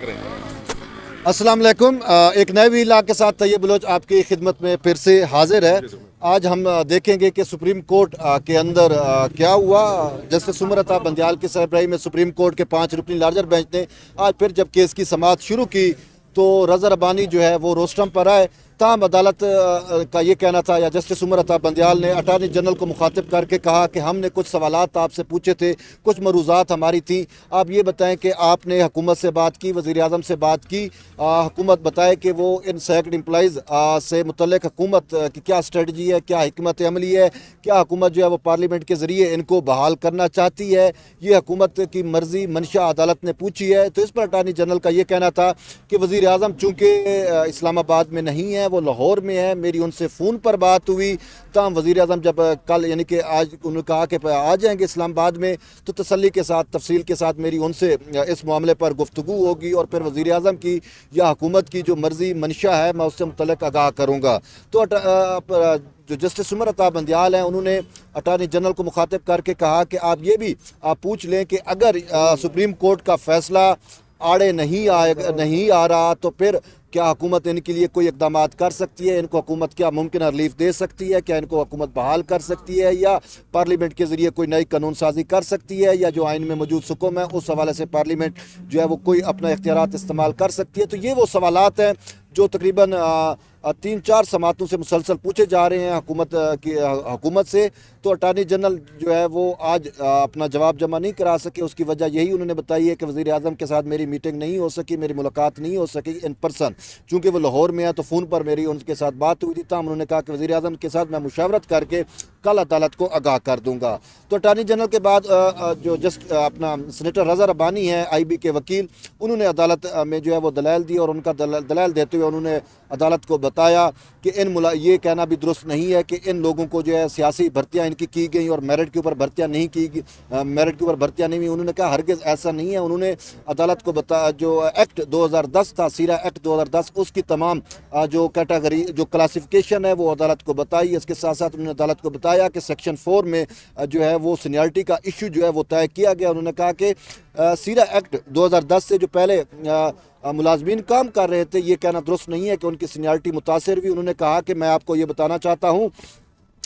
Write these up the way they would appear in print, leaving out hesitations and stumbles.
अस्सलाम वालेकुम। एक नए व्लॉग के साथ तैयब बलोच आपकी खिदमत में फिर से हाजिर है। आज हम देखेंगे कि सुप्रीम कोर्ट के अंदर क्या हुआ। जस्टिस उमर अता बंदियाल की सरबराही में सुप्रीम कोर्ट के 5 रुकनी लार्जर बेंच ने आज फिर जब केस की समाअत शुरू की तो रज़ा रब्बानी जो है वो रोस्टम पर आए। ताम अदालत का ये कहना था, या जस्टिस उमर अता बंदियाल ने अटारनी जनरल को मुखातिब करके कहा कि हमने कुछ सवालात आपसे पूछे थे, कुछ मरूज़ात हमारी थी, आप ये बताएं कि आपने हुकूमत से बात की, वज़ीर आज़म से बात की। हुकूमत बताए कि वो इन सैकड़ एम्प्लॉइज़ से मुतल्लिक़ हुकूमत की क्या स्ट्रेटजी है, क्या हिकमत अमली है, क्या हुकूमत जो है वो पार्लियामेंट के ज़रिए इनको बहाल करना चाहती है, ये हुकूमत की मर्ज़ी मंशा अदालत ने पूछी है। तो इस पर अटारनी जनरल का ये कहना था कि वज़ीर आज़म चूँकि इस्लामाबाद में नहीं है, वो लाहौर में है, मेरी उनसे फ़ोन पर बात हुई। तमाम वज़ीर आज़म जब कल यानी कि आज उन्होंने कहा कि आ जाएंगे इस्लामाबाद में, तो तसल्ली के साथ तफसील के साथ मेरी उनसे इस मामले पर गुफ्तगू होगी और फिर वज़ीर आज़म की या हुकूमत की जो मर्ज़ी मंशा है मैं उससे मुतल्लिक़ आगाह करूँगा। तो जो जस्टिस उमर अता बंदियाल हैं उन्होंने अटारनी जनरल को मुखातिब करके कहा कि आप ये भी पूछ लें कि अगर सुप्रीम कोर्ट का फ़ैसला आड़े नहीं आ रहा तो फिर क्या हुकूमत इनके लिए कोई इकदाम कर सकती है, इनको हुकूमत क्या मुमकिन रिलीफ दे सकती है, क्या इनको हुकूमत बहाल कर सकती है, या पार्लियामेंट के ज़रिए कोई नई कानून साजी कर सकती है, या जो आइन में मौजूद हुक्म है उस हवाले से पार्लियामेंट जो है वो कोई अपना इख्तियारात इस्तेमाल कर सकती है। तो ये वो सवालात हैं जो तकरीबन 3-4 समातों से मुसलसल पूछे जा रहे हैं हुकूमत से। तो अटारनी जनरल जो है वो आज अपना जवाब जमा नहीं करा सके। उसकी वजह यही उन्होंने बताई है कि वज़ीर आज़म के साथ मेरी मीटिंग नहीं हो सकी, मेरी मुलाकात नहीं हो सकी इन पर्सन, चूँकि वो लाहौर में है तो फ़ोन पर मेरी उनके साथ बात हुई थी। तब उन्होंने कहा कि वज़ीर आज़म के साथ मैं मुशावरत करके कल अदालत को आगाह कर दूँगा। तो अटारनी जनरल के बाद जो अपना सेनेटर रज़ा रब्बानी है IB के वकील, उन्होंने अदालत में जो है वो दलाइल दी और उनका दलाइल देते हुए उन्होंने अदालत को बताया कि ये कहना भी दुरुस्त नहीं है कि इन लोगों को जो है सियासी भर्तियाँ इनकी की गई और मेरिट के ऊपर भर्तियाँ नहीं की मेरिट के ऊपर भर्तियाँ नहीं हुई। उन्होंने कहा हरगिज़ ऐसा नहीं है। उन्होंने अदालत को बताया जो एक्ट 2010 था, सीरा एक्ट 2010, उसकी तमाम जो कैटेगरी जो क्लासिफिकेशन है वो अदालत को बताई। इसके साथ साथ उन्होंने अदालत को बताया कि सेक्शन 4 में जो है वो सीनियरिटी का इशू जो है वो तय किया गया। उन्होंने कहा कि सीरा एक्ट 2010 से जो पहले मुलाजमीन काम कर रहे थे, ये कहना दुरुस्त नहीं है कि उनकी सीनियरिटी मुतासर हुई। उन्होंने कहा कि मैं आपको ये बताना चाहता हूँ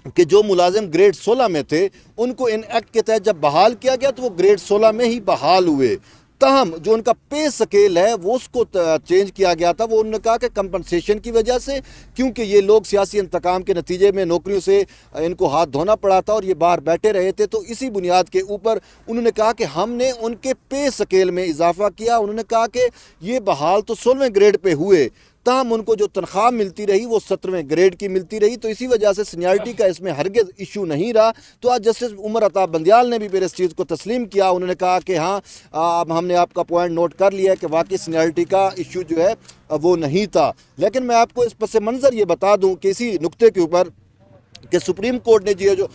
कि जो मुलाजिम ग्रेड 16 में थे उनको इन एक्ट के तहत जब बहाल किया गया तो वो ग्रेड 16 में ही बहाल हुए। ताहम जो उनका पे स्केल है वो उसको चेंज किया गया था। वो उन्होंने कहा कि कंपनसेशन की वजह से, क्योंकि ये लोग सियासी इंतकाम के नतीजे में नौकरियों से इनको हाथ धोना पड़ा था और ये बाहर बैठे रहे थे, तो इसी बुनियाद के ऊपर उन्होंने कहा कि हमने उनके पे स्केल में इजाफा किया। उन्होंने कहा कि ये बहाल तो 16वें ग्रेड पे हुए, तमाम उनको जो तनख्वाह मिलती रही वो 17वें ग्रेड की मिलती रही। तो इसी वजह से सीनियरिटी का इसमें हरगिज़ इशू नहीं रहा। तो आज जस्टिस उमर अता बंदियाल ने भी फिर इस चीज़ को तस्लीम किया। उन्होंने कहा कि हाँ, अब हमने आपका पॉइंट नोट कर लिया है कि वाकई सीनियरिटी का इशू जो है वो नहीं था। लेकिन मैं आपको इस पस मंज़र ये बता दूँ कि इसी नुक्ते के ऊपर कि सुप्रीम कोर्ट ने जो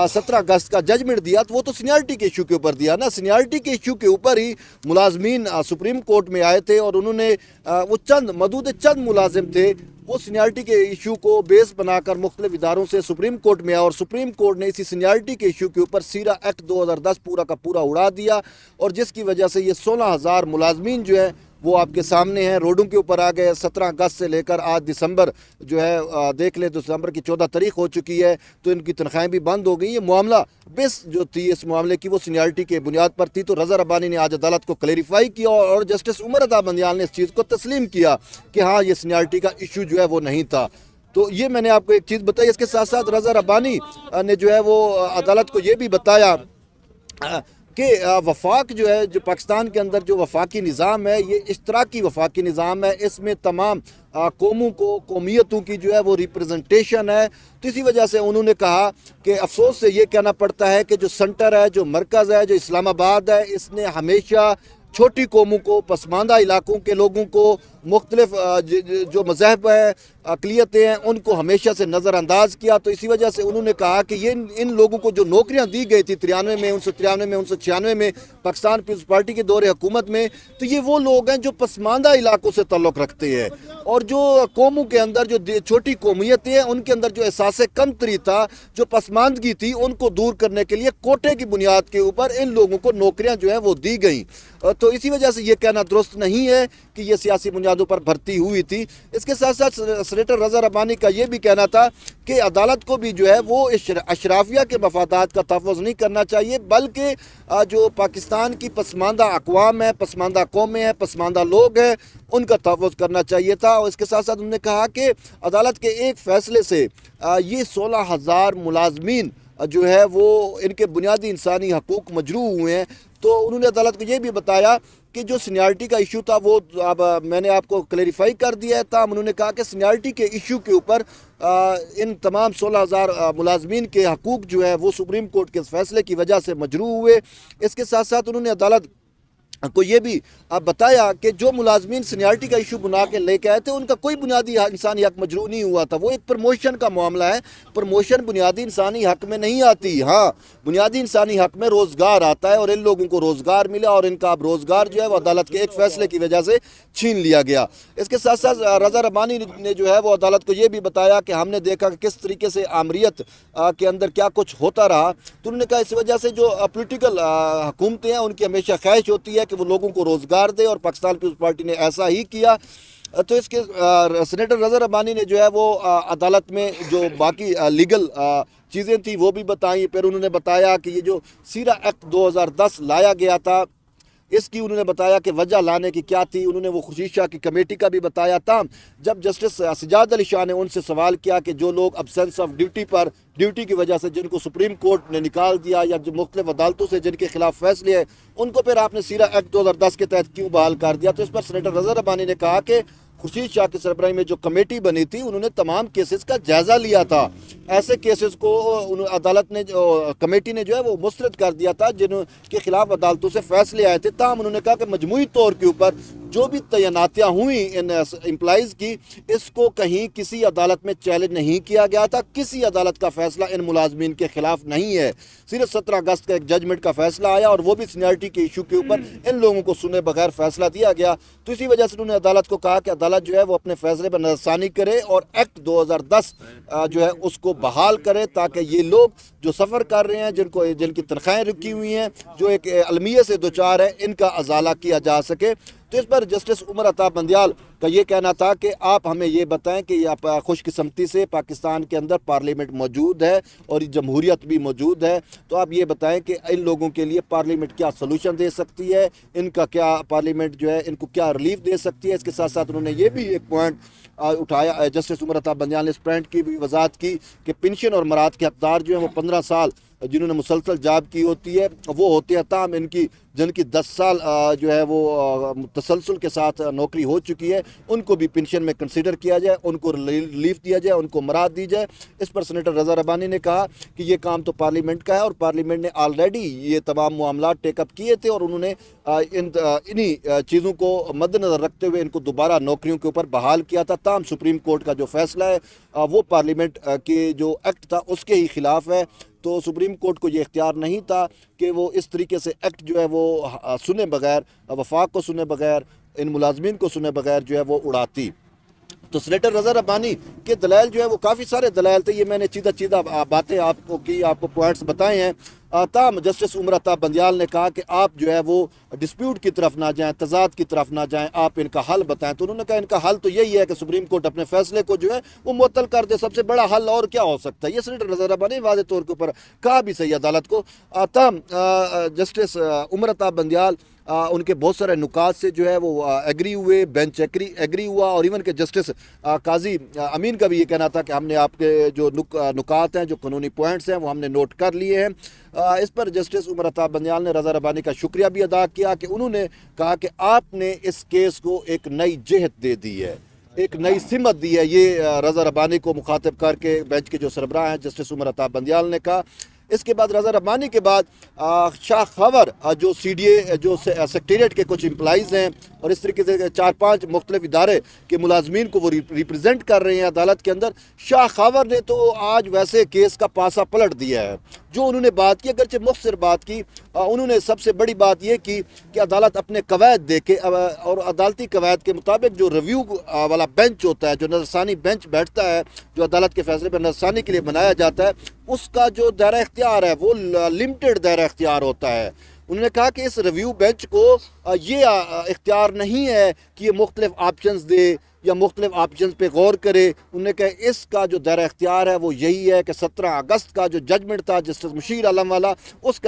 17 अगस्त का जजमेंट दिया तो वो तो सीनियरिटी के इशू के ऊपर दिया ना। सीनियरिटी के इशू के ऊपर ही मुलाजमीन सुप्रीम कोर्ट में आए थे और उन्होंने वो चंद मुलाजिम थे, वो सीनियरिटी के इशू को बेस बनाकर मुख्तलिफ इदारों से सुप्रीम कोर्ट में आया और सुप्रीम कोर्ट ने इसी सीनियरिटी के इशू के ऊपर सीरा एक्ट 2010 पूरा का पूरा उड़ा दिया। और जिसकी वजह से ये 16,000 मुलाजमीन जो है वो आपके सामने हैं, रोडों के ऊपर आ गए। 17 अगस्त से लेकर आज दिसंबर जो है देख ले, दिसंबर की 14 तारीख हो चुकी है, तो इनकी तनख्वाहें भी बंद हो गई। ये मामला बेस जो थी इस मामले की वो सीनियरिटी के बुनियाद पर थी। तो रज़ा रब्बानी ने आज अदालत को क्लेरिफाई किया और जस्टिस उमर अता बंदियाल ने इस चीज़ को तस्लीम किया कि हाँ, ये सीनियरिटी का इशू जो है वो नहीं था। तो ये मैंने आपको एक चीज़ बताई। इसके साथ साथ रज़ा रब्बानी ने जो है वो अदालत को ये भी बताया कि वफाक जो है, जो पाकिस्तान के अंदर जो वफाकी निज़ाम है, ये इश्तराकी वफाकी निज़ाम है। इसमें तमाम कौमों को, कौमियतों की जो है वो रिप्रेजेंटेशन है। तो इसी वजह से उन्होंने कहा कि अफसोस से ये कहना पड़ता है कि जो सेंटर है, जो मरकज़ है, जो इस्लामाबाद है, इसने हमेशा छोटी कौमों को, पसमानदा इलाकों के लोगों को, मुख्तलिफ जो मज़हब है, अक़लियतें हैं, उनको हमेशा से नज़रअंदाज किया। तो इसी वजह से उन्होंने कहा कि ये इन लोगों को जो नौकरियां दी गई थी 93 में, 1993 में, 1996 में पाकिस्तान पीपल्स पार्टी के दौरे हुकूमत में, तो ये वो लोग हैं जो पसमानदा इलाकों से ताल्लुक़ रखते हैं और जो कौमों के अंदर जो छोटी कौमियतें हैं उनके अंदर जो एहसास कमतरी था, जो पसमानदगी थी, उनको दूर करने के लिए कोटे की बुनियाद के ऊपर इन लोगों को नौकरियाँ जो है वो दी गई। تو اسی وجہ سے یہ کہنا درست نہیں ہے کہ یہ سیاسی بنیادوں پر بھرتی ہوئی تھی۔ اس کے ساتھ ساتھ سینیٹر رضا ربانی کا یہ بھی کہنا تھا کہ عدالت کو بھی جو ہے وہ اشرافیہ کے مفادات کا تحفظ نہیں کرنا چاہیے، بلکہ جو پاکستان کی پسماندہ اقوام ہے، پسماندہ قومیں ہیں، پسماندہ لوگ ہیں، ان کا تحفظ کرنا چاہیے تھا۔ اور اس کے ساتھ ساتھ انہوں نے کہا کہ عدالت کے ایک فیصلے سے یہ 16,000 ملازمین جو ہے وہ ان کے بنیادی انسانی حقوق مجروح ہوئے ہیں۔ تو انہوں نے عدالت کو یہ بھی بتایا کہ جو سینیارٹی کا ایشو تھا وہ اب میں نے آپ کو کلیریفائی کر دیا ہے، تاہم انہوں نے کہا کہ سینیارٹی کے ایشو کے اوپر ان تمام 16,000 ملازمین کے حقوق جو ہے وہ سپریم کورٹ کے فیصلے کی وجہ سے مجروح ہوئے۔ اس کے ساتھ ساتھ انہوں نے عدالت کو یہ بھی بتایا کہ جو ملازمین سینیارٹی کا ایشو بنا کے لے کے آئے تھے ان کا کوئی بنیادی انسانی حق مجروح نہیں ہوا تھا، وہ ایک پروموشن کا معاملہ ہے۔ پروموشن بنیادی انسانی حق میں نہیں آتی، ہاں بنیادی انسانی حق میں روزگار آتا ہے، اور ان لوگوں کو روزگار ملا اور ان کا اب روزگار جو ہے وہ عدالت کے ایک فیصلے کی وجہ سے چھین لیا گیا۔ اس کے ساتھ ساتھ رضا ربانی نے جو ہے وہ عدالت کو یہ بھی بتایا کہ ہم نے دیکھا کہ کس طریقے سے آمریت کے اندر کیا کچھ ہوتا رہا، تو انہوں نے کہا اس وجہ سے جو پولیٹیکل حکومتیں ہیں ان کی ہمیشہ خواہش ہوتی ہے کہ وہ لوگوں کو روزگار دے، اور پاکستان پیپلز پارٹی نے ایسا ہی کیا۔ تو اس کے سینیٹر رضا ربانی نے جو ہے وہ عدالت میں جو باقی لیگل چیزیں تھیں وہ بھی بتائیں۔ پھر انہوں نے بتایا کہ یہ جو سیرا ایکٹ 2010 لایا گیا تھا اس کی انہوں نے بتایا کہ وجہ لانے کی کیا تھی۔ انہوں نے وہ خورشید شاہ کی کمیٹی کا بھی بتایا تھا۔ جب جسٹس سجاد علی شاہ نے ان سے سوال کیا کہ جو لوگ ابسینس آف ڈیوٹی کی وجہ سے جن کو سپریم کورٹ نے نکال دیا یا جو مختلف عدالتوں سے جن کے خلاف فیصلے ہیں ان کو پھر آپ نے سیرا ایکٹ 2010 کے تحت کیوں بحال کر دیا، تو اس پر سینیٹر رضا ربانی نے کہا کہ خورشید شاہ کی سربراہی میں جو کمیٹی بنی تھی انہوں نے تمام کیسز کا جائزہ لیا تھا۔ ایسے کیسز کو عدالت نے کمیٹی نے جو ہے وہ مسترد کر دیا تھا جن کے خلاف عدالتوں سے فیصلے آئے تھے، تاہم انہوں نے کہا کہ مجموعی طور کے اوپر جو بھی تعیناتیاں ہوئیں ان امپلائیز کی اس کو کہیں کسی عدالت میں چیلنج نہیں کیا گیا تھا، کسی عدالت کا فیصلہ ان ملازمین کے خلاف نہیں ہے۔ صرف 17 اگست کا ایک ججمنٹ کا فیصلہ آیا اور وہ بھی سینیارٹی کے ایشو کے اوپر ان لوگوں کو سنے بغیر فیصلہ دیا گیا۔ تو اسی وجہ سے انہوں نے عدالت کو کہا کہ عدالت جو ہے وہ اپنے فیصلے پر نظر ثانی کرے اور ایکٹ 2010 جو ہے اس کو بحال کرے تاکہ یہ لوگ جو سفر کر رہے ہیں جن کی تنخواہیں رکی ہوئی ہیں جو ایک المیہ سے دوچار ہیں ان کا ازالہ کیا جا سکے۔ تو اس پر جسٹس عمر عطا بندیال کا یہ کہنا تھا کہ آپ ہمیں یہ بتائیں کہ یہ خوش قسمتی سے پاکستان کے اندر پارلیمنٹ موجود ہے اور جمہوریت بھی موجود ہے، تو آپ یہ بتائیں کہ ان لوگوں کے لیے پارلیمنٹ کیا سلوشن دے سکتی ہے، ان کا کیا پارلیمنٹ جو ہے ان کو کیا ریلیف دے سکتی ہے۔ اس کے ساتھ ساتھ انہوں نے یہ بھی ایک پوائنٹ اٹھایا، جسٹس عمر عطا بندیال نے اس پوائنٹ کی بھی وضاحت کی کہ پنشن اور مراد کے حقدار جو ہیں وہ 15 سال جنہوں نے مسلسل جاب کی ہوتی ہے وہ ہوتے ہیں، تاہم جن کی 10 سال جو ہے وہ تسلسل کے ساتھ نوکری ہو چکی ہے ان کو بھی پنشن میں کنسیڈر کیا جائے، ان کو ریلیف دیا جائے، ان کو مراد دی جائے۔ اس پر سینیٹر رضا ربانی نے کہا کہ یہ کام تو پارلیمنٹ کا ہے اور پارلیمنٹ نے آلریڈی یہ تمام معاملات ٹیک اپ کیے تھے اور انہوں نے انہی چیزوں کو مد نظر رکھتے ہوئے ان کو دوبارہ نوکریوں کے اوپر بحال کیا تھا، تاہم سپریم کورٹ کا جو فیصلہ ہے وہ پارلیمنٹ کے جو ایکٹ تھا اس کے ہی خلاف ہے۔ تو سپریم کورٹ کو یہ اختیار نہیں تھا کہ وہ اس طریقے سے ایکٹ جو ہے وہ سنے بغیر، وفاق کو سنے بغیر، ان ملازمین کو سنے بغیر جو ہے وہ اڑاتی۔ تو سینیٹر رضا ربانی کے دلائل جو ہے وہ کافی سارے دلائل تھے، یہ میں نے چیدہ باتیں آپ کو کی، آپ کو پوائنٹس بتائے ہیں۔ تاہم جسٹس عمر عطا بندیال نے کہا کہ آپ جو ہے وہ ڈسپیوٹ کی طرف نہ جائیں، تضاد کی طرف نہ جائیں، آپ ان کا حل بتائیں۔ تو انہوں نے کہا ان کا حل تو یہی ہے کہ سپریم کورٹ اپنے فیصلے کو جو ہے وہ معطل کر دے، سب سے بڑا حل اور کیا ہو سکتا ہے۔ یہ سینیٹر رضا ربانی نے واضح طور کے اوپر کہا بھی صحیح عدالت کو۔ تاہم جسٹس عمر عطا بندیال ان کے بہت سارے نکات سے جو ہے وہ ایگری ہوئے، بینچ ایگری ہوا، اور ایون کہ جسٹس قاضی امین کا بھی یہ کہنا تھا کہ ہم نے آپ کے جو نکات ہیں، جو قانونی پوائنٹس ہیں وہ ہم نے نوٹ کر لیے ہیں۔ اس پر جسٹس عمر عطا بندیال نے رضا ربانی کا شکریہ بھی ادا کیا کہ انہوں نے کہا کہ آپ نے اس کیس کو ایک نئی جہت دے دی ہے، ایک نئی سمت دی ہے۔ یہ رضا ربانی کو مخاطب کر کے بینچ کے جو سربراہ ہیں جسٹس عمر عطا بندیال نے کہا۔ اس کے بعد رضا ربانی کے بعد شاہ خاور جو CDA جو سیکٹریٹ کے کچھ امپلائیز ہیں اور اس طریقے سے 4-5 مختلف ادارے کے ملازمین کو وہ ریپرزینٹ کر رہے ہیں عدالت کے اندر، شاہ خاور نے تو آج ویسے کیس کا پاسا پلٹ دیا ہے۔ جو انہوں نے بات کی، اگرچہ مختصر بات کی، انہوں نے سب سے بڑی بات یہ کی کہ عدالت اپنے قواعد دیکھے اور عدالتی قواعد کے مطابق جو ریویو والا بینچ ہوتا ہے، جو نظرثانی بینچ بیٹھتا ہے، جو عدالت کے فیصلے پر نظرثانی کے لیے بنایا جاتا ہے، اس کا جو دائرہ اختیار ہے وہ لمیٹڈ دائرہ اختیار ہوتا ہے۔ انہوں نے کہا کہ اس ریویو بینچ کو یہ اختیار نہیں ہے کہ یہ مختلف آپشنز دے یا مختلف آپشنز پہ غور کرے. انہوں نے کہا اس کا جو دائرہ اختیار ہے وہ یہی ہے کہ 17 اگست کا جو ججمنٹ تھا جسٹس مشیر عالم والا اس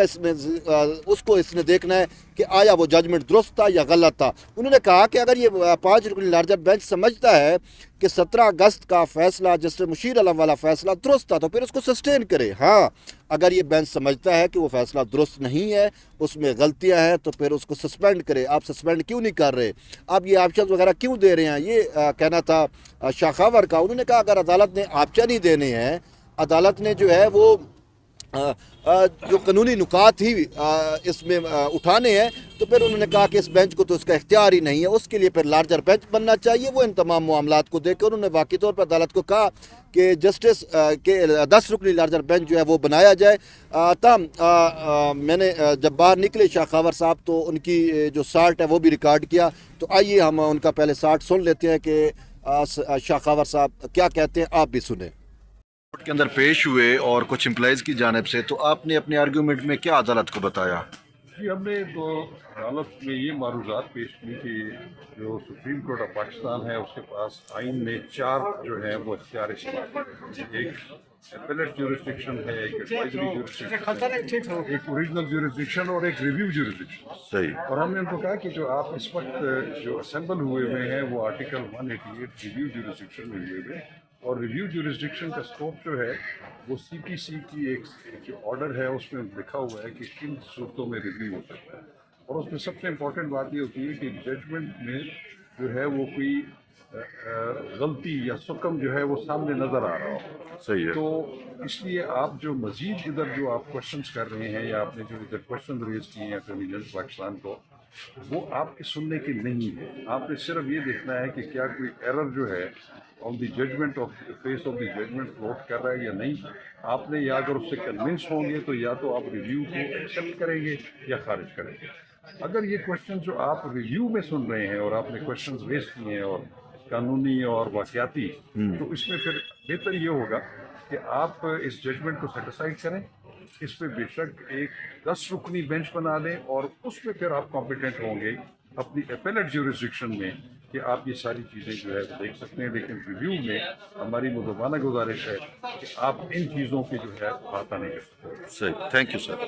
کو اس نے دیکھنا ہے کہ آیا وہ ججمنٹ درست تھا یا غلط تھا. انہوں نے کہا کہ اگر یہ 5 رکنی لارجر بینچ سمجھتا ہے کہ 17 اگست کا فیصلہ جسٹس مشیر عالم والا فیصلہ درست تھا تو پھر اس کو سسٹین کرے. ہاں اگر یہ بینچ سمجھتا ہے کہ وہ فیصلہ درست نہیں ہے, اس میں غلطیاں ہیں, تو پھر اس کو سسپینڈ کرے. آپ سسپینڈ کیوں نہیں کر رہے, آپ یہ آپشن وغیرہ کیوں دے رہے ہیں, یہ کہنا تھا شاہ خاور کا. انہوں نے کہا اگر عدالت نے آپشن ہی دینے ہیں, عدالت نے جو ہے وہ جو قانونی نکات ہی اس میں اٹھانے ہیں, تو پھر انہوں نے کہا کہ اس بینچ کو تو اس کا اختیار ہی نہیں ہے, اس کے لیے پھر لارجر بینچ بننا چاہیے. وہ ان تمام معاملات کو دیکھ کر انہوں نے واقعی طور پر عدالت کو کہا کہ جسٹس کے 10 رکنی لارجر بینچ جو ہے وہ بنایا جائے. تاہم میں نے جب باہر نکلے شاہ خاور صاحب تو ان کی جو سارٹ ہے وہ بھی ریکارڈ کیا, تو آئیے ہم ان کا پہلے سارٹ سن لیتے ہیں کہ شاہ خاور صاحب کیا کہتے ہیں, آپ بھی سنیں. کورٹ کے اندر پیش ہوئے اور کچھ امپلائیز کی جانب سے, تو آپ نے اپنے آرگیومنٹ میں کیا عدالت کو بتایا؟ جی ہم نے تو عدالت میں یہ معروضات پیش کی کہ جو سپریم کورٹ آف پاکستان ہے اس کے پاس آئین میں 4 جو ہیں وہ اختیار استعمال, ایک اپیلیٹ جورسڈکشن ہے, ایک ایڈوائزری جورسڈکشن ہے, ایک اوریجنل جورسڈکشن اور ایک ریویو جورسڈکشن. صحیح. اور ہم نے ان کو کہا کہ جو آپ اس وقت جو اسمبل ہوئے ہوئے ہیں وہ آرٹیکل 188 ریویو جورسڈکشن میں ہوئے ہوئے, اور ریویو جورسڈکشن کا اسکوپ جو ہے وہ سی پی سی کی ایک جو آرڈر ہے اس میں لکھا ہوا ہے کہ کن صورتوں میں ریویو ہو سکتا ہے. اور اس میں سب سے امپورٹنٹ بات یہ ہوتی ہے کہ ججمنٹ میں جو ہے وہ کوئی غلطی یا سکم جو ہے وہ سامنے نظر آ رہا ہو. صحیح ہے. تو اس لیے آپ جو مزید ادھر جو آپ کوشچنس کر رہے ہیں یا آپ نے جو ادھر کوشچن ریز کیے ہیں اٹارنی جنرل پاکستان کو, وہ آپ کے سننے کے نہیں ہے. آپ نے صرف یہ دیکھنا ہے کہ کیا کوئی ایرر جو ہے on the judgement of face of the judgement float کر رہا ہے یا نہیں. آپ نے یا اگر اس سے کنونس ہوں گے تو یا تو آپ ریویو کو ایکسیپٹ کریں گے یا خارج کریں گے. اگر یہ کوشچن جو آپ ریویو میں سن رہے ہیں اور آپ نے کوشچنز ریز کیے ہیں اور قانونی اور واقعاتی, تو اس میں پھر بہتر یہ ہوگا کہ آپ اس ججمنٹ کو سیٹسفائڈ کریں, اس پہ بے شک ایک 10 رکنی بینچ بنا لیں, اور اس پہ پھر آپ کمپیٹنٹ ہوں گے اپنی اپیلیٹ جورسڈکشن میں کہ آپ یہ ساری چیزیں جو ہے دیکھ سکتے ہیں. لیکن ریویو میں ہماری مدبانہ گزارش ہے کہ آپ ان چیزوں کے جو ہے احاطہ نہیں کر سکتے. صحیح, تھینک یو سر.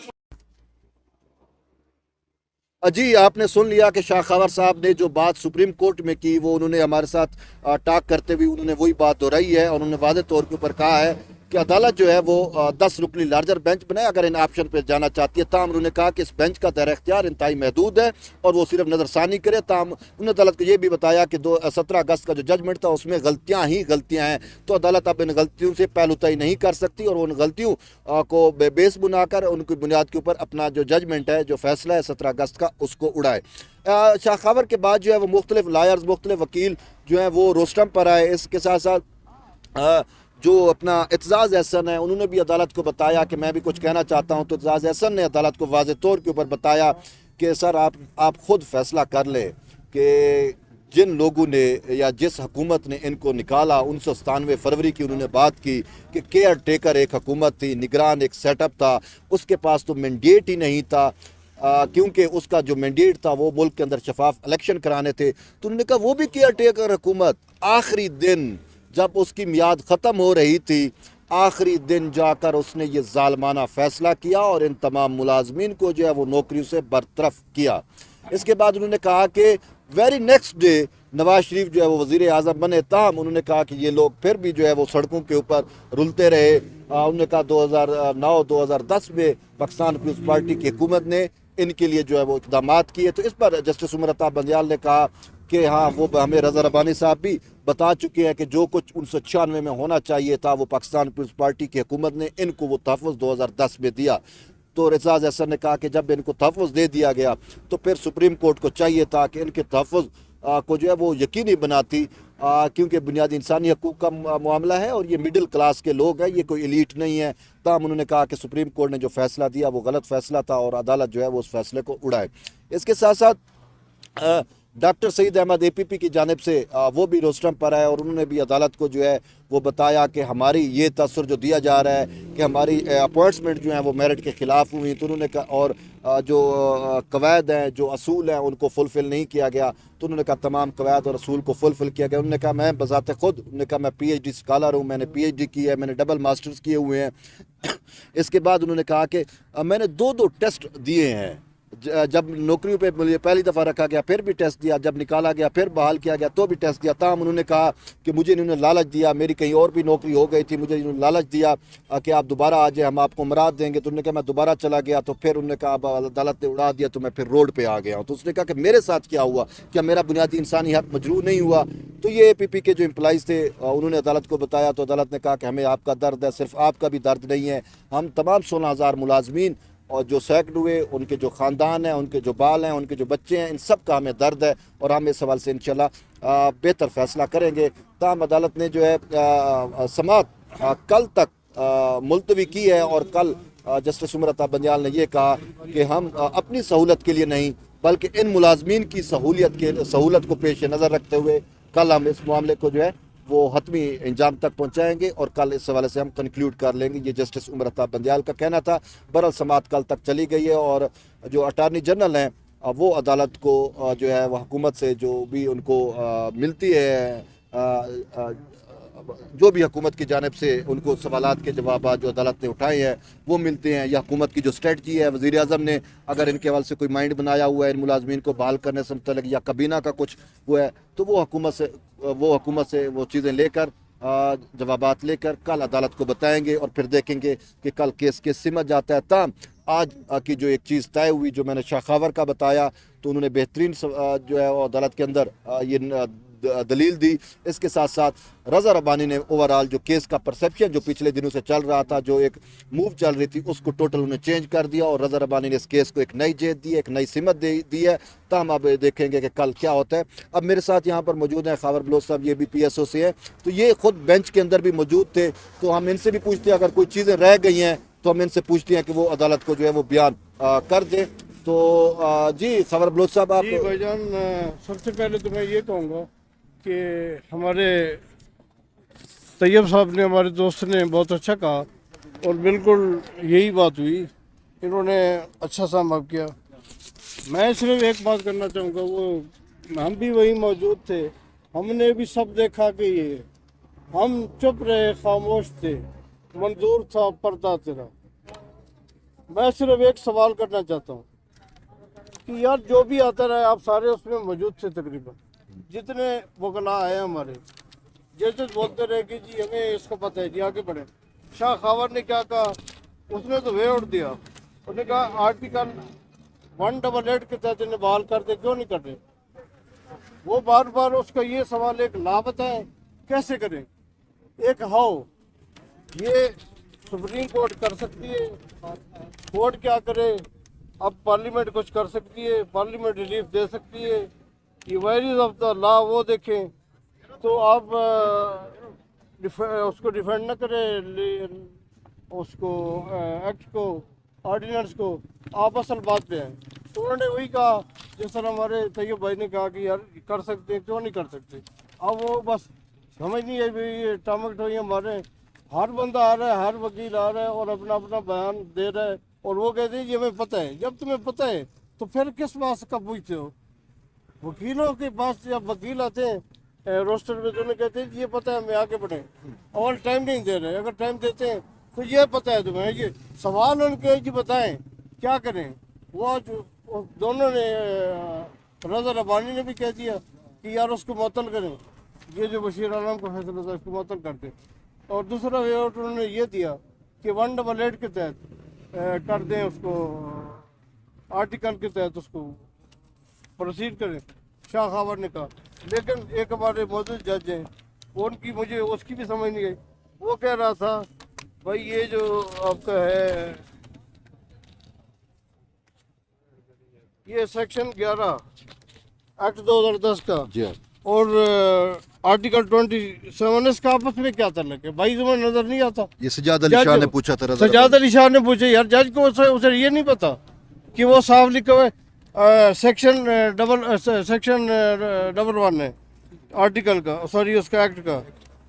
جی آپ نے سن لیا کہ شاہ خاور صاحب نے جو بات سپریم کورٹ میں کی وہ انہوں نے ہمارے ساتھ ٹاک کرتے ہوئے انہوں نے وہی بات دہرائی ہے, اور انہوں نے واضح طور کے اوپر کہا ہے کہ عدالت جو ہے وہ 10 رکنی لارجر بینچ بنائے اگر ان آپشن پہ جانا چاہتی ہے. تاہم انہوں نے کہا کہ اس بینچ کا دائرہ اختیار انتہائی محدود ہے اور وہ صرف نظر ثانی کرے. تاہم انہوں نے عدالت کو یہ بھی بتایا کہ 17 اگست کا جو ججمنٹ تھا اس میں غلطیاں ہیں, تو عدالت اب ان غلطیوں سے پہلوتائی نہیں کر سکتی اور ان غلطیوں کو بیس بنا کر ان کی بنیاد کے اوپر اپنا جو ججمنٹ ہے, جو فیصلہ ہے 17 اگست کا, اس کو اڑائے. شاہ خاور کے بعد جو ہے وہ مختلف لائرز, مختلف وکیل جو ہیں وہ روسٹم پر آئے. اس کے ساتھ ساتھ جو اپنا اعتزاز احسن ہے انہوں نے بھی عدالت کو بتایا کہ میں بھی کچھ کہنا چاہتا ہوں. تو اعتزاز احسن نے عدالت کو واضح طور کے اوپر بتایا کہ سر آپ خود فیصلہ کر لیں کہ جن لوگوں نے یا جس حکومت نے ان کو نکالا 1997 فروری کی انہوں نے بات کی کہ کیئر ٹیکر ایک حکومت تھی, نگران ایک سیٹ اپ تھا, اس کے پاس تو مینڈیٹ ہی نہیں تھا کیونکہ اس کا جو مینڈیٹ تھا وہ ملک کے اندر شفاف الیکشن کرانے تھے. تو انہوں نے کہا وہ بھی کیئر ٹیکر حکومت آخری دن جب اس کی میعاد ختم ہو رہی تھی, آخری دن جا کر اس نے یہ ظالمانہ فیصلہ کیا اور ان تمام ملازمین کو جو ہے وہ نوکریوں سے برطرف کیا. اس کے بعد انہوں نے کہا کہ very next day Nawaz Sharif جو ہے وہ وزیر اعظم بنے. تاہم انہوں نے کہا کہ یہ لوگ پھر بھی جو ہے وہ سڑکوں کے اوپر رلتے رہے. انہوں نے کہا 2009-2010 میں پاکستان پیپلز پارٹی کی حکومت نے ان کے لیے جو ہے وہ اقدامات کیے. تو اس پر جسٹس عمر عطا بندیال نے کہا کہ ہاں وہ ہمیں رضا ربانی صاحب بھی بتا چکے ہیں کہ جو کچھ 1996 میں ہونا چاہیے تھا وہ پاکستان پیپلز پارٹی کی حکومت نے ان کو وہ تحفظ 2010 میں دیا. تو اعتزاز احسن نے کہا کہ جب ان کو تحفظ دے دیا گیا تو پھر سپریم کورٹ کو چاہیے تھا کہ ان کے تحفظ کو جو ہے وہ یقینی بناتی, کیونکہ بنیادی انسانی حقوق کا معاملہ ہے اور یہ مڈل کلاس کے لوگ ہیں, یہ کوئی ایلیٹ نہیں ہے. تاہم انہوں نے کہا کہ سپریم کورٹ نے جو فیصلہ دیا وہ غلط فیصلہ تھا اور عدالت جو ہے وہ اس فیصلے کو اڑائے. اس کے ساتھ ساتھ ڈاکٹر سعید احمد اے پی پی کی جانب سے وہ بھی روسٹم پر آئے اور انہوں نے بھی عدالت کو جو ہے وہ بتایا کہ ہماری یہ تاثر جو دیا جا رہا ہے کہ ہماری اپوائنٹمنٹ جو ہیں وہ میرٹ کے خلاف ہوئی. تو انہوں نے کہا اور जो कवायद हैं, जो असूल हैं, उनको फुलफ़िल नहीं किया गया। तो उन्होंने कहा तमाम कवायद और असूल को फुलफ़िल किया गया। उन्होंने कहा मैं बज़ात ख़ुद, उन्होंने कहा मैं PhD स्कॉलर हूँ, मैंने PhD की है, मैंने डबल मास्टर्स किए हुए हैं। इसके बाद उन्होंने कहा कि मैंने 2 टेस्ट दिए हैं। जब नौकरियों पे मुझे पहली दफ़ा रखा गया फिर भी टेस्ट दिया, जब निकाला गया फिर बहाल किया गया तो भी टेस्ट दिया। ताम उन्होंने कहा कि मुझे इन्होंने लालच दिया, मेरी कहीं और भी नौकरी हो गई थी, मुझे इन्होंने लालच दिया कि आप दोबारा आ जाए, हम आपको मराद देंगे। तो उन्होंने कहा मैं दोबारा चला गया, तो फिर उन्होंने कहा अब अदालत ने उड़ा दिया तो मैं फिर रोड पर आ गया हूँ। तो उसने कहा कि मेरे साथ क्या हुआ, क्या मेरा बुनियादी इंसानी हक मजरूह नहीं हुआ? तो ये APP के जो एम्प्लॉइज़ थे उन्होंने अदालत को बताया, तो अदालत ने कहा कि हमें आपका दर्द है, सिर्फ आपका भी दर्द नहीं है, हम तमाम 16,000 मुलाजमीन और जो सैकड़ हुए, उनके जो ख़ानदान हैं, उनके जो बाल हैं, उनके जो बच्चे हैं, इन सब का हमें दर्द है और हम इस सवाल से इंशाल्लाह बेहतर फ़ैसला करेंगे। ताहम अदालत ने जो है समात कल तक मुलतवी की है और कल जस्टिस उमर अता बंदियाल ने यह कहा कि हम अपनी सहूलत के लिए नहीं बल्कि इन मुलाजमीन की सहूलत को पेश नज़र रखते हुए कल हम इस मामले को जो है वो हतमी इंजाम तक पहुंचाएंगे और कल इस हवाले से हम कंक्लूड कर लेंगे। ये जस्टिस उमर अता बंदियाल का कहना था। बहरहाल समात कल तक चली गई है और जो अटार्नी जनरल हैं वो अदालत को जो है वह हुकूमत से जो भी उनको मिलती है, जो भी हुकूमत की जानिब से उनको सवालात के जवाब जो अदालत ने उठाए हैं वो मिलते हैं, या हुकूमत की जो स्ट्रेटजी है, वज़ीर आज़म ने अगर इनके हवाले से कोई माइंड बनाया हुआ है इन मुलाजमीन को बहाल करने से मुतल्लिक़, या कबीना का कुछ वो है, तो वो हुकूमत से वो चीज़ें लेकर जवाबात लेकर कल अदालत को बताएंगे और फिर देखेंगे कि कल केस सिमट जाता है। ताम आज की जो एक चीज़ तय हुई, जो मैंने शाखावर का बताया, तो उन्होंने बेहतरीन जो है वो अदालत के अंदर ये दलील दी। इसके साथ साथ रज़ा रब्बानी ने ओवरऑल जो केस का परसेप्शन जो पिछले दिनों से चल रहा था, जो एक मूव चल रही थी, उसको टोटल उन्हें चेंज कर दिया और रज़ा रब्बानी ने इस केस को एक नई जेत दी, एक नई सिमत दी है। तो हम अब देखेंगे कि कल क्या होता है। अब मेरे साथ यहाँ पर मौजूद हैं खावर बलोच साहब, ये भी PSO से हैं, तो ये ख़ुद बेंच के अंदर भी मौजूद थे। तो हम इनसे भी पूछते हैं अगर कोई चीज़ें रह गई हैं तो हम इनसे पूछते हैं कि वो अदालत को जो है वो बयान कर दें। तो जी खावर बलोच साहब, आप। जी भाईजान, सबसे पहले तो मैं ये कहूँगा कि हमारे तैयब साहब ने, हमारे दोस्त ने बहुत अच्छा कहा और बिल्कुल यही बात हुई, इन्होंने अच्छा सा माफ किया। मैं सिर्फ एक बात करना चाहूँगा, वो हम भी वही मौजूद थे, हमने भी सब देखा कि ये हम चुप रहे, खामोश थे, मंजूर था पर्दा तेरा। मैं सिर्फ एक सवाल करना चाहता हूँ कि यार जो भी आता रहा, आप सारे उसमें मौजूद थे, तकरीबन जितने वकला आए हमारे, जैसे बोलते रहे कि जी हमें इसको पता है, जी आगे बढ़े। शाह खावर ने क्या कहा, उसने तो वे उड़ दिया, उसने कहा आर्टिकल 188 के तहत इन्हें बहाल कर दे, क्यों नहीं कर रहे? वो बार बार उसका ये सवाल एक लापता है, कैसे करें, एक हाउ। ये सुप्रीम कोर्ट कर सकती है, कोर्ट क्या करे, अब पार्लियामेंट कुछ कर सकती है, पार्लियामेंट रिलीफ दे सकती है, ये वायरीज ऑफ द लॉ वो देखें। तो आप उसको डिफेंड न करें, उसको एक्ट को, ऑर्डिनेंस को, आप असल बात पे हैं। तो उन्होंने वही कहा जिस तरह हमारे तैयब भाई ने कहा कि यार कर सकते हैं, क्यों नहीं कर सकते। अब वो बस समझ नहीं है भाई, टामक टोई हमारे, हर बंदा आ रहा है, हर वकील आ रहा है और अपना अपना बयान दे रहा है और वो कहते हैं जी हमें पता है। जब तुम्हें पता है तो फिर किस बात का पूछते हो? वकीलों के पास जब वकील आते हैं रोस्टर में, तो उन्हें कहते हैं ये पता है, हमें आगे बढ़े, और टाइम नहीं दे रहे। अगर टाइम देते हैं तो ये पता है तुम्हें, ये सवाल उनके जी बताएं क्या करें। वो आज दोनों ने, रज़ा रब्बानी ने भी कह दिया कि यार उसको मुअत्तल करें, ये जो बशीर आलम का फैसला था इसको मुअत्तल कर दें। और दूसरा वे आउट उन्होंने ये दिया कि 188 के तहत कर दें, उसको आर्टिकल के तहत उसको प्रोसीड करें, शाह खावर ने कहा। लेकिन एक हमारे मौजूद जज हैं, उनकी मुझे उसकी भी समझ नहीं आई। वो कह रहा था भाई ये जो आपका है, ये सेक्शन 11 एक्ट 2010 का जी हाँ। और आर्टिकल 27 इसका आपस में क्या ताल्लुक है भाई, तुम्हें नजर नहीं आता? ये सजाद अली शाह ने पूछा था, सजाद अली शाह ने पूछा। यार जज को उसे ये नहीं पता कि वो साफ लिखा हुआ है सेक्शन 11 है आर्टिकल का, सॉरी उसका एक्ट का,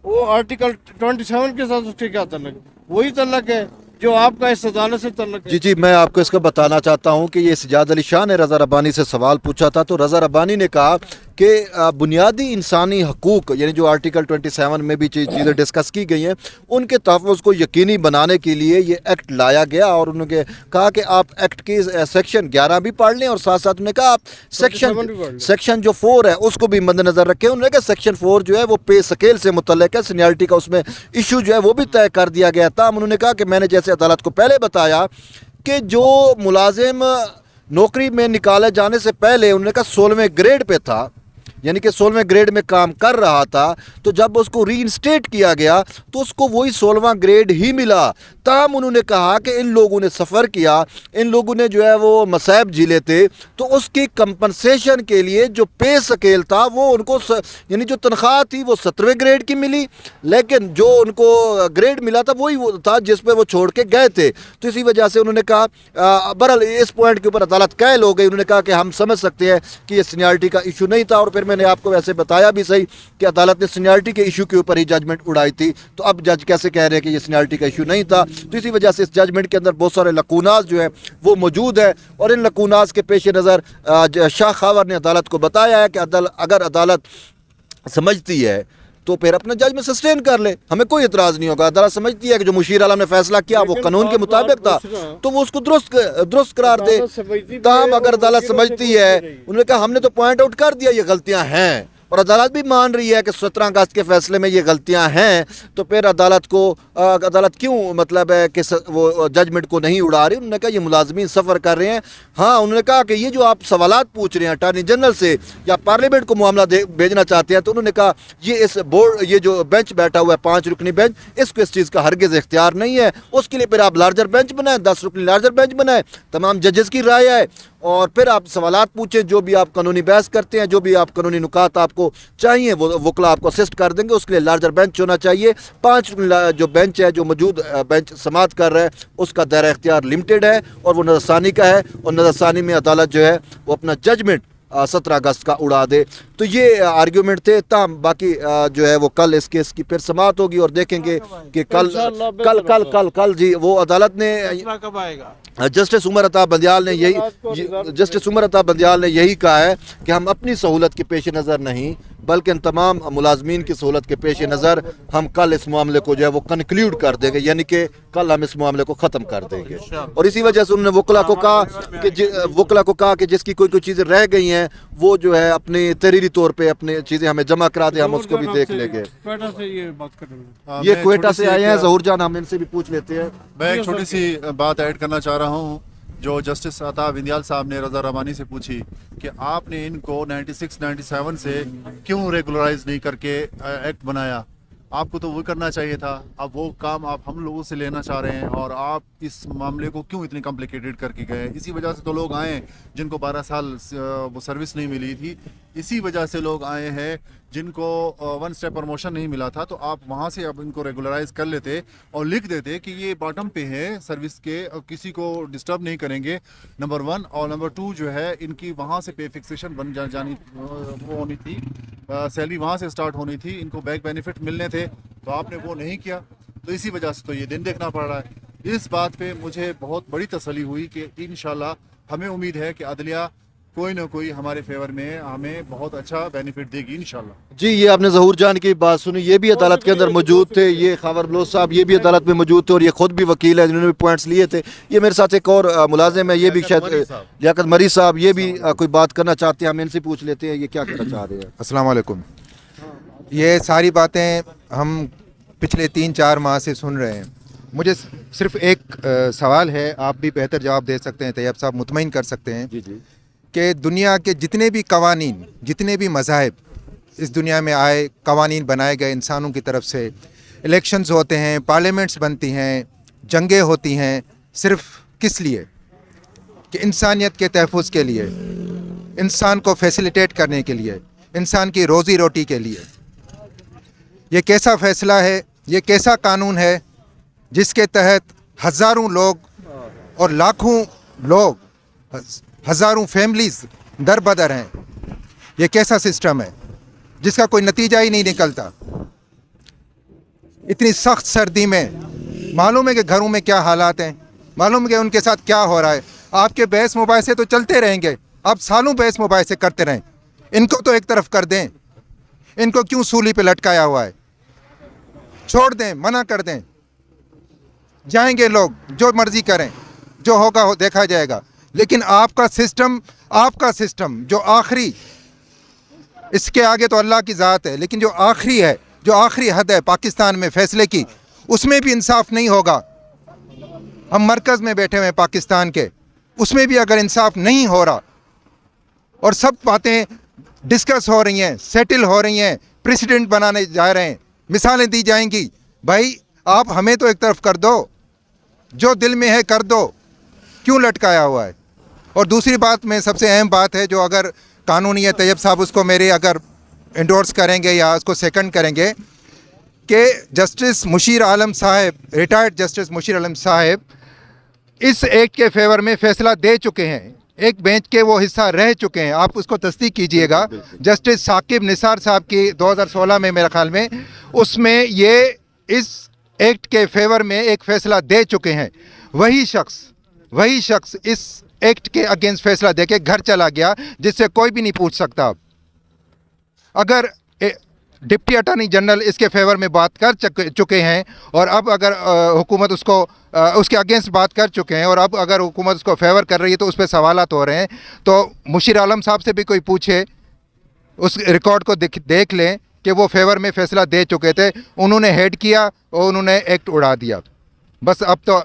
वो आर्टिकल 27 के साथ उसके क्या ताल्लुक? वही ताल्लुक है जो आपका इस अदालत से तल्लुक है। जी जी, मैं आपको इसका बताना चाहता हूँ कि ये सजाद अली शाह ने रज़ा रब्बानी से सवाल पूछा था, तो रज़ा रब्बानी ने कहा कि बुनियादी इंसानी हकूक़ यानी जो आर्टिकल 27 में भी चीज़ें डिस्कस की गई हैं उनके तहफ़्फ़ुज़ को यकीनी बनाने के लिए ये एक्ट लाया गया। और उन्होंने कहा कि आप एक्ट के सेक्शन 11 भी पढ़ लें और साथ साथ उन्होंने कहा आप सेक्शन जो 4 है उसको भी मद्देनज़र रखें। उन्होंने कहा सेक्शन 4 जो है वो पे स्केल से मुतल्लिक़ है, सीनियरिटी का उसमें इशू जो है वो भी तय कर दिया गया था। उन्होंने कहा कि मैंने जैसे अदालत को पहले बताया कि जो मुलाजिम नौकरी में निकाले जाने से पहले उन्होंने कहा 16वें ग्रेड पे था, यानी कि 16वें ग्रेड में काम कर रहा था, तो जब उसको रीइंस्टेट किया गया तो उसको वही 16वां ग्रेड ही मिला। तमाम उन्होंने कहा कि इन लोगों ने सफ़र किया, इन लोगों ने जो है वो मसाइब झेले थे, तो उसकी कंपनसेशन के लिए जो पे स्केल था वो उनको यानी जो तनख्वाह थी वो 17वें ग्रेड की मिली, लेकिन जो उनको ग्रेड मिला था वही वो था जिस पे वो छोड़ के गए थे। तो इसी वजह से उन्होंने कहा बहरहाल इस पॉइंट के ऊपर अदालत कैल हो गई। उन्होंने कहा कि हम समझ सकते हैं कि ये सीनियरिटी का इशू नहीं था, और फिर मैंने आपको वैसे बताया भी सही कि अदालत ने सीनियरिटी के इशू के ऊपर ही जजमेंट उड़ाई थी। तो अब जज कैसे कह रहे हैं कि ये सीनियरिटी का इशू नहीं था? तो इसी वजह से इस जजमेंट के अंदर बहुत सारे लकूनाज जो है वो मौजूद है, और इन लकूनाज के पेश नज़र शाह खावर ने अदालत को बताया है कि अगर अदालत समझती है तो फिर अपना जजमेंट सस्टेन कर ले, हमें कोई इतराज़ नहीं होगा। अदालत समझती है कि जो मुशीर आलम ने फैसला किया वो कानून के मुताबिक था तो वो उसको दुरुस्त करार दे। तमाम अगर अदालत समझती है, उन्होंने कहा हमने तो पॉइंट आउट कर दिया ये गलतियां हैं, और अदालत भी मान रही है कि 17 अगस्त के फैसले में ये गलतियां हैं, तो फिर अदालत क्यों मतलब है कि वो जजमेंट को नहीं उड़ा रही। उन्होंने कहा ये मुलाजमीन सफ़र कर रहे हैं। हाँ, उन्होंने कहा कि ये जो आप सवालात पूछ रहे हैं अटार्नी जनरल से या पार्लियामेंट को मामला भेजना चाहते हैं, तो उन्होंने कहा ये जो बेंच बैठा हुआ है 5 रुकनी बेंच, इसको इस चीज़ का हरगिज़ इख्तियार नहीं है। उसके लिए फिर आप लार्जर बेंच बनाएं, 10 रुकनी लार्जर बेंच बनाएं, तमाम जजेस की राय है, और फिर आप सवालात पूछें, जो भी आप कानूनी बहस करते हैं, जो भी आप कानूनी नुकात आपको चाहिए वो वकला आपको असिस्ट कर देंगे। उसके लिए लार्जर बेंच होना चाहिए। 5 जो बेंच है, जो मौजूद बेंच समाअत कर रहा है, उसका दायरा इख्तियार लिमिटेड है और वो नज़रसानी का है, और नज़रसानी में अदालत जो है वो अपना जजमेंट 17 अगस्त का उड़ा दे। तो ये आर्ग्यूमेंट थे। तमाम बाकी जो है वो कल इस केस की फिर समाअत होगी और देखेंगे कि कल जी वो अदालत ने कब आएगा। जस्टिस उमर अता बंदियाल ने यही कहा है कि हम अपनी सहूलत के पेश नज़र नहीं बल्कि तमाम मुलाजमीन की सहूलत के पेश नज़र हम कल इस मामले को जो है वो कंक्लूड कर देंगे, यानी कि कल हम इस मामले को ख़त्म कर देंगे। और इसी वजह से उन्होंने वकला को कहा कि जिसकी कोई चीज़ें रह गई हैं वो जो है अपने तहरीरी तौर पे अपनी चीज़ें हमें जमा करा दे, हम उसको भी देख लेंगे। ये क्वेटा से आए हैं ज़हूर जान, हम इनसे भी पूछ लेते हैं। मैं एक छोटी सी बात ऐड करना चाह रहा हूँ जो जस्टिस अता बिंदियाल साहब ने रज़ा रब्बानी से पूछी कि आपने इनको 96-97 से क्यों रेगुलराइज नहीं करके एक्ट बनाया। आपको तो वो करना चाहिए था, अब वो काम आप हम लोगों से लेना चाह रहे हैं, और आप इस मामले को क्यों इतनी कॉम्प्लिकेटेड करके गए। इसी वजह से तो लोग आए जिनको 12 साल वो सर्विस नहीं मिली थी, इसी वजह से लोग आए हैं जिनको 1 स्टेप प्रमोशन नहीं मिला था। तो आप वहाँ से अब इनको रेगुलराइज कर लेते और लिख देते कि ये बॉटम पे है सर्विस के, किसी को डिस्टर्ब नहीं करेंगे, नंबर 1। और नंबर 2 जो है इनकी वहाँ से पे फिक्सेशन बन जानी वो होनी थी, सैलरी वहाँ से स्टार्ट होनी थी, इनको बैक बेनिफिट मिलने थे, तो आपने वो नहीं किया। तो इसी वजह से तो ये दिन देखना पड़ रहा है। इस बात पे मुझे बहुत बड़ी तसल्ली हुई कि इंशाल्लाह हमें उम्मीद है कि अदलिया कोई ना कोई हमारे फेवर में हमें बहुत अच्छा बेनिफिट देगी इंशाल्लाह। जी, ये आपने ज़हूर जान की बात सुनी, ये भी अदालत के अंदर मौजूद थे, ये खावर बलोच साहब ये भी अदालत में मौजूद थे और ये खुद भी वकील है जिन्होंने भी पॉइंट्स लिए थे। ये मेरे साथ एक और मुलाजिम है, ये भी शायद लियाकत मरी साहब, ये भी कोई बात करना चाहते हैं, हम इनसे पूछ लेते हैं ये क्या कहना चाह रहे हैं। अस्सलाम वालेकुम। ये सारी बातें हम पिछले 3-4 माह से सुन रहे हैं। मुझे सिर्फ एक सवाल है, आप भी बेहतर जवाब दे सकते हैं, तैयब साहब मुतमईन कर सकते हैं कि दुनिया के जितने भी कवानीन, जितने भी मज़ाहिब इस दुनिया में आए, कवानीन बनाए गए इंसानों की तरफ से, इलेक्शंस होते हैं, पार्लियामेंट्स बनती हैं, जंगें होती हैं, सिर्फ किस लिए? कि इंसानियत के तहफ़्फ़ुज़ के लिए, इंसान को फैसिलिटेट करने के लिए, इंसान की रोज़ी रोटी के लिए। ये कैसा फ़ैसला है, ये कैसा कानून है जिसके तहत हज़ारों लोग और लाखों लोग, हज़ारों फैमिलीज़ दर बदर हैं। ये कैसा सिस्टम है जिसका कोई नतीजा ही नहीं निकलता। इतनी सख्त सर्दी में मालूम है कि घरों में क्या हालात हैं, मालूम है कि उनके साथ क्या हो रहा है। आपके बहस मुबाहिसे तो चलते रहेंगे, आप सालों बहस मुबाहिसे करते रहें, इनको तो एक तरफ कर दें। इनको क्यों सूली पे लटकाया हुआ है? छोड़ दें, मना कर दें, जाएंगे लोग, जो मर्जी करें, जो होगा हो देखा जाएगा। लेकिन आपका सिस्टम जो आखिरी, इसके आगे तो अल्लाह की ज़ात है, लेकिन जो आखिरी है, जो आखिरी हद है पाकिस्तान में फैसले की, उसमें भी इंसाफ नहीं होगा। हम मरकज़ में बैठे हुए हैं पाकिस्तान के, उसमें भी अगर इंसाफ नहीं हो रहा और सब बातें डिस्कस हो रही हैं, सेटल हो रही हैं, प्रेसिडेंट बनाने जा रहे हैं, मिसालें दी जाएंगी, भाई आप हमें तो एक तरफ कर दो, जो दिल में है कर दो, क्यों लटकाया हुआ है? और दूसरी बात में सबसे अहम बात है, जो अगर कानूनी है, तैयब साहब उसको मेरे अगर इंडोर्स करेंगे या उसको सेकंड करेंगे, कि जस्टिस मुशीर आलम साहब, रिटायर्ड जस्टिस मुशीर आलम साहब इस एक्ट के फेवर में फ़ैसला दे चुके हैं, एक बेंच के वो हिस्सा रह चुके हैं। आप उसको तस्दीक कीजिएगा। जस्टिस साकिब निसार साहब की 2016 में मेरे ख्याल में, उसमें ये इस एक्ट के फेवर में एक फ़ैसला दे चुके हैं। वही शख्स इस एक्ट के अगेंस्ट फैसला देके घर चला गया, जिससे कोई भी नहीं पूछ सकता। अगर डिप्टी अटॉर्नी जनरल इसके फेवर में बात कर चुके हैं और अब अगर हुकूमत उसको उसके अगेंस्ट बात कर चुके हैं और अब अगर हुकूमत उसको फेवर कर रही है, तो उस पर सवालात हो रहे हैं। तो मुशीर आलम साहब से भी कोई पूछे, उस रिकॉर्ड को देख लें कि वो फेवर में फ़ैसला दे चुके थे, उन्होंने हेड किया और उन्होंने एक्ट उड़ा दिया। बस अब तो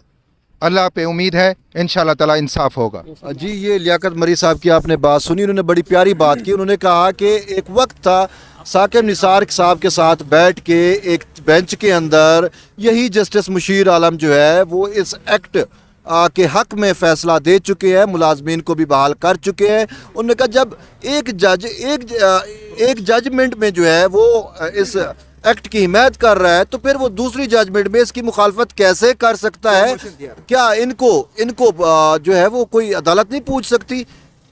अल्लाह पे उम्मीद है, इंशाअल्लाह ताला इंसाफ होगा। जी, ये लियाकत मरी साहब की आपने बात सुनी, उन्होंने बड़ी प्यारी बात की। उन्होंने कहा कि एक वक्त था साकिब निसार साहब के साथ बैठ के एक बेंच के अंदर यही जस्टिस मुशीर आलम जो है वो इस एक्ट के हक़ में फ़ैसला दे चुके हैं, मुलाजमीन को भी बहाल कर चुके हैं। उन्होंने कहा जब एक जज एक जजमेंट में जो है वो इस एक्ट की हिमायत कर रहा है, तो फिर वो दूसरी जजमेंट में इसकी मुखालफत कैसे कर सकता है? क्या इनको जो है वो कोई अदालत नहीं पूछ सकती?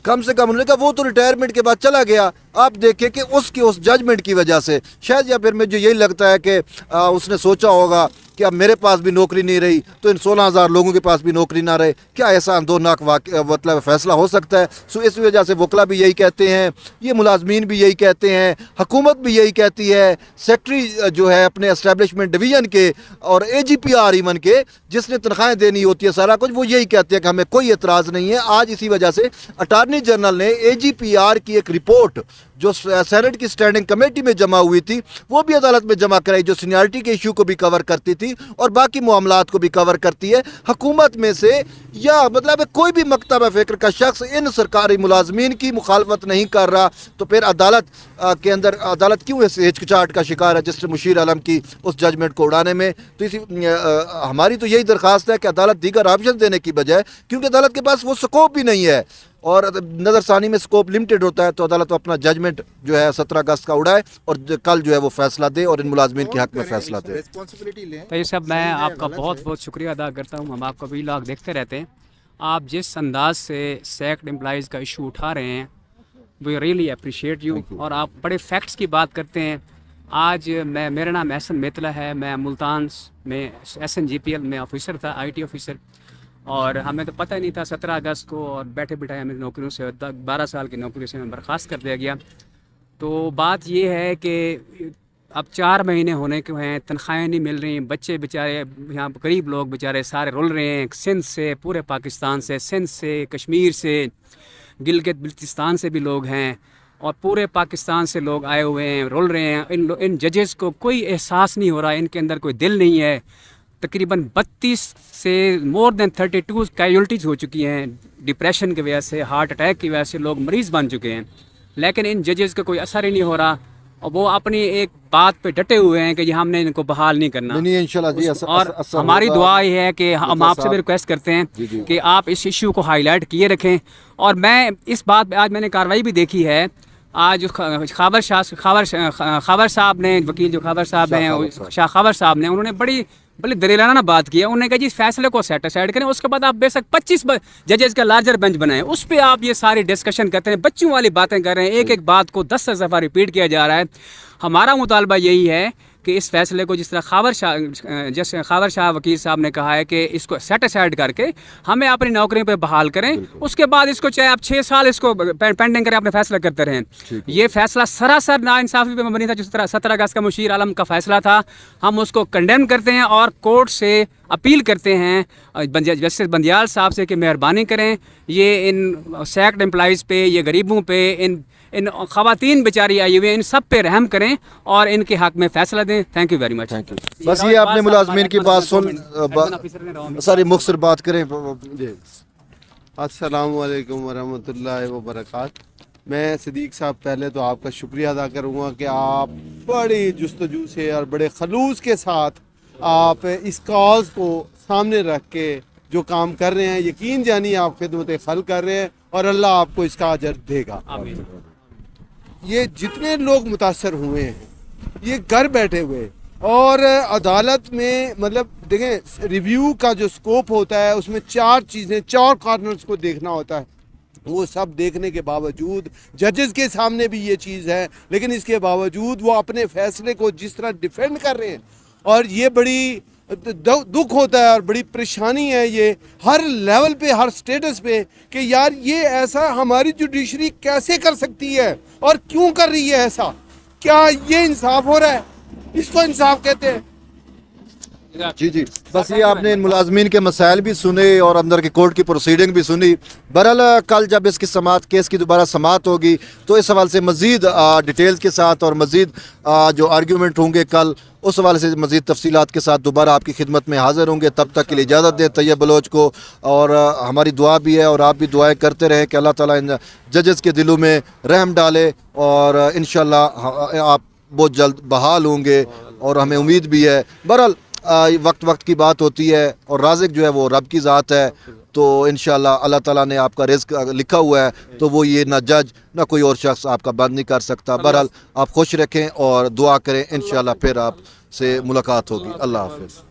कम से कम उन्होंने कहा वो तो रिटायरमेंट के बाद चला गया, आप देखें कि उस जजमेंट की वजह से शायद, या फिर मुझे यही लगता है कि उसने सोचा होगा कि अब मेरे पास भी नौकरी नहीं रही तो इन 16,000 लोगों के पास भी नौकरी ना रहे। क्या ऐसा अंदोनाक मतलब फ़ैसला हो सकता है? सो इस वजह से वकला भी यही कहते हैं, ये मुलाजमीन भी यही कहते हैं, हुकूमत भी यही कहती है, सेक्रेटरी जो है अपने एस्टेब्लिशमेंट डिवीज़न के और AGPR इवन के, जिसने तनख्वाहें देनी होती है सारा कुछ, वो यही कहते हैं कि हमें कोई एतराज़ नहीं है। आज इसी वजह से अटार्नी जनरल ने AGPR की एक रिपोर्ट जो सेनेट की स्टैंडिंग कमेटी में जमा हुई थी, वो भी अदालत में जमा कराई, जो सीनियरिटी के इशू को भी कवर करती थी और बाकी मामलात को भी कवर करती है। हुकूमत में से या मतलब कोई भी मकतब फ़िक्र का शख्स इन सरकारी मुलाजमीन की मुखालफत नहीं कर रहा, तो फिर अदालत के अंदर अदालत क्यों इस हिचकिचाहट का शिकार है जस्टिस मुशीर आलम की उस जजमेंट को उड़ाने में? तो इसी हमारी तो यही दरख्वास्त है कि अदालत दीगर ऑप्शन देने की बजाय, क्योंकि अदालत के पास वो स्कोप भी नहीं है और नज़रसानी में स्कोप लिमिटेड होता है, तो अदालत अपना जजमेंट जो है 17 अगस्त का उड़ाए और कल जो है वो फैसला दे और इन मुलाजमीन के हक़ में फैसला दे। तो ये सब मैं आपका बहुत बहुत शुक्रिया अदा करता हूँ। हम आपका वीलॉग देखते रहते हैं। आप जिस अंदाज से सेक्ट एम्प्लॉइज़ का इशू उठा रहे हैं, वी रियली अप्रिशिएट यू, और आप बड़े फैक्ट्स की बात करते हैं। आज मेरा नाम एहसन मेतला है, मैं मुल्तान में SNGPL में ऑफिसर था, IT ऑफिसर, और हमें तो पता ही नहीं था 17 अगस्त को, और बैठे बिठाए हमें नौकरियों से 12 साल की नौकरी से हमें बर्खास्त कर दिया गया। तो बात ये है कि अब 4 महीने होने को हैं, तनख्वाहें नहीं मिल रही, बच्चे बेचारे यहाँ गरीब लोग बेचारे सारे रुल रहे हैं, सिंध से, पूरे पाकिस्तान से, सिंध से, कश्मीर से, गिलगित बल्तिस्तान से भी लोग हैं और पूरे पाकिस्तान से लोग आए हुए हैं, रुल रहे हैं। इन जजेस को कोई एहसास नहीं हो रहा, इनके अंदर कोई दिल नहीं है। तकरीबन 32 से मोर देन 32 कैजुअल्टीज़ हो चुकी हैं डिप्रेशन की वजह से, हार्ट अटैक की वजह से लोग मरीज़ बन चुके हैं, लेकिन इन जजेस का कोई असर ही नहीं हो रहा और वो अपनी एक बात पे डटे हुए हैं कि हमने इनको बहाल नहीं करना। नहीं इंशाल्लाह जी, और हमारी दुआ ये है कि हम आपसे भी रिक्वेस्ट करते हैं कि आप इस इशू को हाईलाइट किए रखें। और मैं इस बात पे आज मैंने कार्रवाई भी देखी है। आज खाबर साहब ने, वकील जो खाबर साहब हैं, शाह खाबर साहब ने, उन्होंने बड़ी दलीलाना बात की है। उन्होंने कहा जी फैसले को सेट असाइड करें, उसके बाद आप बेशक 25 जजेस का लार्जर बेंच बनाएं, उस पर आप ये सारी डिस्कशन करते हैं, बच्चों वाली बातें कर रहे हैं, एक एक बात को 10 दफ़ा रिपीट किया जा रहा है। हमारा मुतालबा यही है کہ اس فیصلے کو جس طرح خاور شاہ وکیل صاحب نے کہا ہے کہ اس کو سیٹ اسائڈ کر کے ہمیں اپنی نوکری پہ بحال کریں، اس کے بعد اس کو چاہے آپ 6 سال اس کو پینڈنگ کریں، اپنے فیصلہ کرتے رہیں۔ یہ فیصلہ سراسر ناانصافی پہ مبنی تھا، جس طرح 17 اگست کا مشیر عالم کا فیصلہ تھا، ہم اس کو کنڈیم کرتے ہیں اور کورٹ سے اپیل کرتے ہیں جسٹس بندیال صاحب سے کہ مہربانی کریں یہ ان سیکڈ امپلائیز پہ، یہ غریبوں پہ، ان خواتین بیچاری آئی ہوئی ہیں، ان سب پہ رحم کریں اور ان کے حق میں فیصلہ دیں۔ Thank you very much. بس یہ آپ نے ملازمین کی بات ساری مختصر بات کریں۔ السلام علیکم ورحمۃ اللہ وبرکاتہ۔ میں صدیق صاحب پہلے تو آپ کا شکریہ ادا کروں گا کہ آپ بڑی جستجو سے اور بڑے خلوص کے ساتھ آپ اس کاز کو سامنے رکھ کے جو کام کر رہے ہیں، یقین جانی آپ خدمت خلق کر رہے ہیں اور اللہ آپ کو اس کا اجر دے گا۔ یہ جتنے لوگ متاثر ہوئے ہیں یہ گھر بیٹھے ہوئے، اور عدالت میں مطلب دیکھیں ریویو کا جو سکوپ ہوتا ہے اس میں 4 چیزیں، 4 کارنرز کو دیکھنا ہوتا ہے، وہ سب دیکھنے کے باوجود ججز کے سامنے بھی یہ چیز ہے، لیکن اس کے باوجود وہ اپنے فیصلے کو جس طرح ڈیفینڈ کر رہے ہیں، اور یہ بڑی دکھ ہوتا ہے اور بڑی پریشانی ہے یہ ہر لیول پہ، ہر سٹیٹس پہ، کہ یار یہ ایسا ہماری جوڈیشری کیسے کر سکتی ہے اور کیوں کر رہی ہے ایسا؟ کیا یہ انصاف ہو رہا ہے؟ اس کو انصاف کہتے ہیں؟ جی بس یہ آپ نے ان ملازمین کے مسائل بھی سنے اور اندر کی کورٹ کی پروسیڈنگ بھی سنی۔ بہرحال کل جب اس کی سماعت، کیس کی دوبارہ سماعت ہوگی تو اس حوالے سے مزید ڈیٹیلز کے ساتھ اور مزید جو آرگیومنٹ ہوں گے کل، اس حوالے سے مزید تفصیلات کے ساتھ دوبارہ آپ کی خدمت میں حاضر ہوں گے۔ تب تک کے لیے اجازت دیں طیب بلوچ کو، اور ہماری دعا بھی ہے اور آپ بھی دعائیں کرتے رہیں کہ اللہ تعالیٰ ان ججز کے دلوں میں رحم ڈالے، اور انشاءاللہ آپ بہت جلد بحال ہوں گے، اور ہمیں امید بھی ہے۔ بہرحال وقت کی بات ہوتی ہے، اور رازق جو ہے وہ رب کی ذات ہے، تو انشاءاللہ اللہ تعالیٰ نے آپ کا رزق لکھا ہوا ہے تو وہ یہ نہ جج نہ کوئی اور شخص آپ کا بند نہیں کر سکتا۔ بہرحال آپ خوش رکھیں اور دعا کریں، انشاءاللہ پھر آپ سے ملاقات ہوگی۔ اللہ حافظ۔